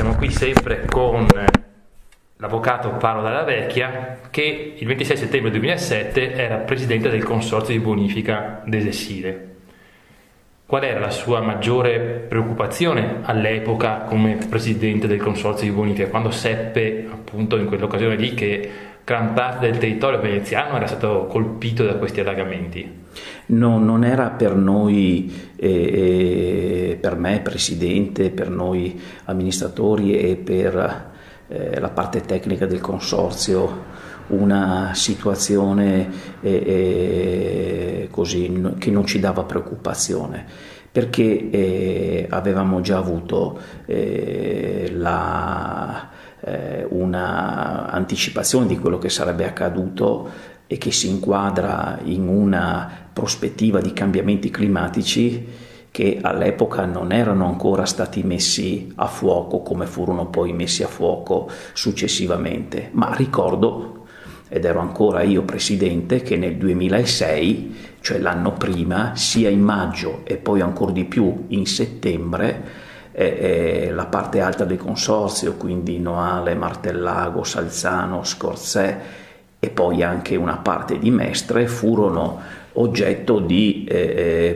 siamo qui sempre con l'avvocato Paolo Dalla Vecchia, che il 26 settembre 2007 era presidente del consorzio di bonifica Desessile. Qual era la sua maggiore preoccupazione all'epoca come presidente del consorzio di bonifica, quando seppe appunto in quell'occasione lì che gran parte del territorio veneziano era stato colpito da questi allagamenti? No, non era per noi, per me presidente, per noi amministratori e per la parte tecnica del consorzio, una situazione così che non ci dava preoccupazione, perché avevamo già avuto una anticipazione di quello che sarebbe accaduto e che si inquadra in una prospettiva di cambiamenti climatici che all'epoca non erano ancora stati messi a fuoco come furono poi messi a fuoco successivamente. Ma ricordo, ed ero ancora io presidente, che nel 2006, cioè l'anno prima, sia in maggio e poi ancora di più in settembre, la parte alta del consorzio, quindi Noale, Martellago, Salzano, Scorzè e poi anche una parte di Mestre, furono oggetto di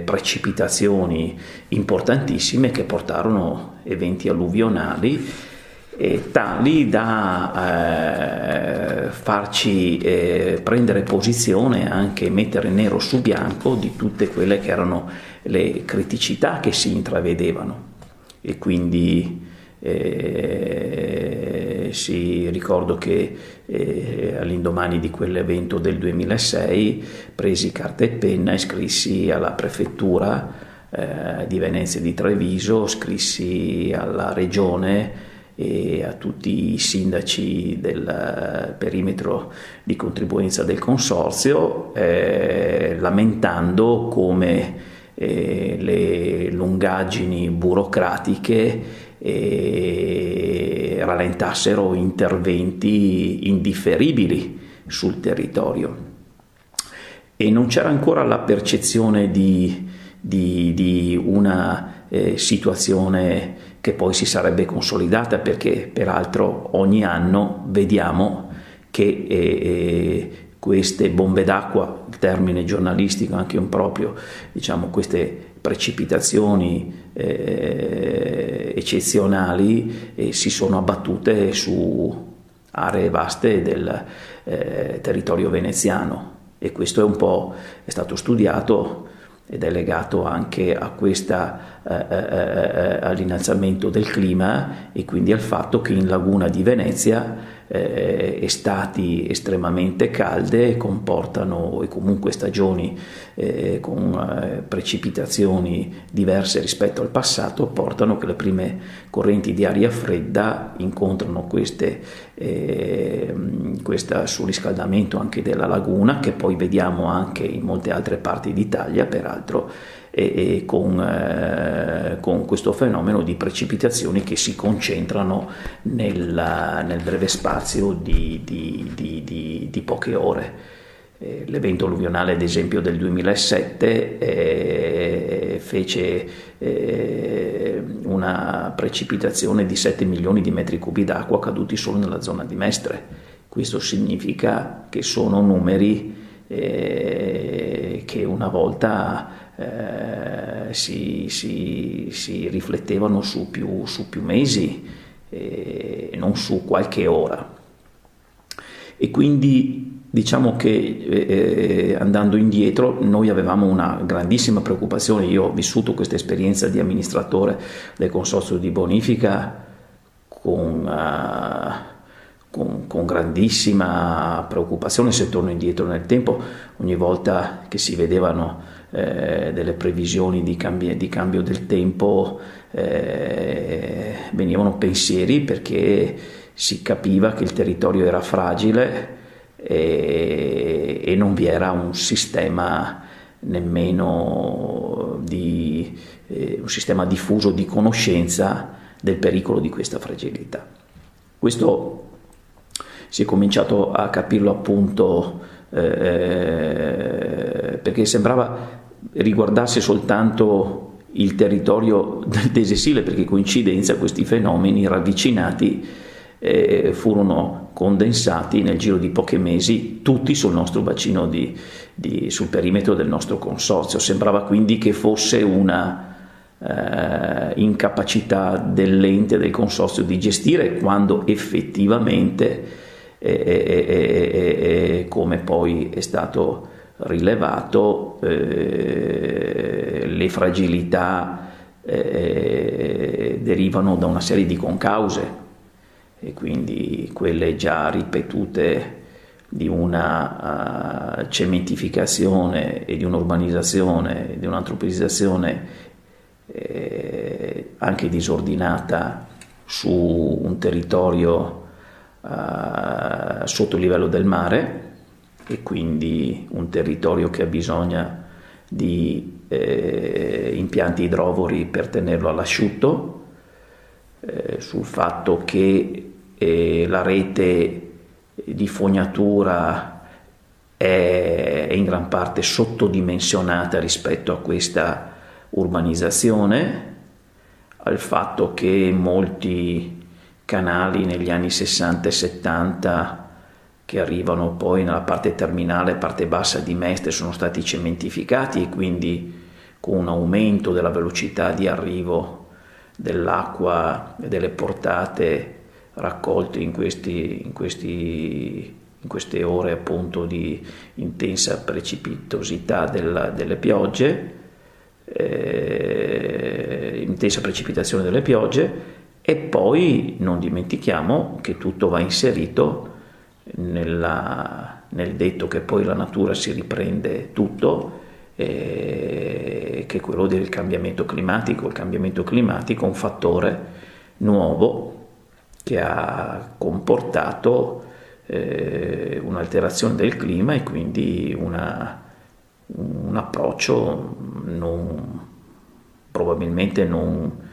precipitazioni importantissime che portarono eventi alluvionali tali da farci prendere posizione, anche mettere nero su bianco di tutte quelle che erano le criticità che si intravedevano. E quindi ricordo che all'indomani di quell'evento del 2006 presi carta e penna e scrissi alla prefettura di Venezia e di Treviso, scrissi alla regione e a tutti i sindaci del perimetro di contribuenza del consorzio, lamentando come le lungaggini burocratiche rallentassero interventi indifferibili sul territorio. E non c'era ancora la percezione di una situazione che poi si sarebbe consolidata, perché peraltro ogni anno vediamo che queste bombe d'acqua, il termine giornalistico anche improprio, diciamo queste precipitazioni eccezionali si sono abbattute su aree vaste del territorio veneziano, e questo è stato studiato ed è legato anche a all'innalzamento del clima e quindi al fatto che in Laguna di Venezia estati estremamente calde comportano, e comunque stagioni con precipitazioni diverse rispetto al passato, portano che le prime correnti di aria fredda incontrano questo surriscaldamento anche della laguna, che poi vediamo anche in molte altre parti d'Italia peraltro, e con questo fenomeno di precipitazioni che si concentrano nel breve spazio di poche ore. L'evento alluvionale, ad esempio, del 2007 fece una precipitazione di 7 milioni di metri cubi d'acqua caduti solo nella zona di Mestre. Questo significa che sono numeri che una volta si riflettevano su più mesi e non su qualche ora. E quindi diciamo che andando indietro noi avevamo una grandissima preoccupazione. Io ho vissuto questa esperienza di amministratore del consorzio di bonifica con grandissima preoccupazione. Se torno indietro nel tempo, ogni volta che si vedevano delle previsioni di cambio del tempo venivano pensieri, perché si capiva che il territorio era fragile e non vi era un sistema nemmeno un sistema diffuso di conoscenza del pericolo di questa fragilità. Questo si è cominciato a capirlo appunto perché sembrava riguardasse soltanto il territorio del Desessile, perché coincidenza questi fenomeni ravvicinati furono condensati nel giro di pochi mesi tutti sul nostro bacino sul perimetro del nostro consorzio. Sembrava quindi che fosse una incapacità dell'ente del consorzio di gestire, quando effettivamente come poi è stato rilevato, le fragilità derivano da una serie di concause, e quindi quelle già ripetute di una cementificazione e di un'urbanizzazione, di un'antropizzazione anche disordinata su un territorio sotto il livello del mare, e quindi un territorio che ha bisogno di impianti idrovori per tenerlo all'asciutto, sul fatto che la rete di fognatura è in gran parte sottodimensionata rispetto a questa urbanizzazione, al fatto che molti canali negli anni 60 e 70 che arrivano poi nella parte terminale, parte bassa di Mestre, sono stati cementificati, e quindi con un aumento della velocità di arrivo dell'acqua e delle portate raccolte in queste ore appunto di intensa precipitosità delle piogge, intensa precipitazione delle piogge. E poi non dimentichiamo che tutto va inserito nel detto che poi la natura si riprende tutto, che è quello del cambiamento climatico. Il cambiamento climatico è un fattore nuovo che ha comportato un'alterazione del clima, e quindi un approccio probabilmente non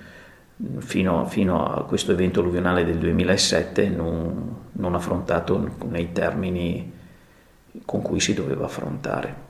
fino a questo evento alluvionale del 2007 non affrontato nei termini con cui si doveva affrontare.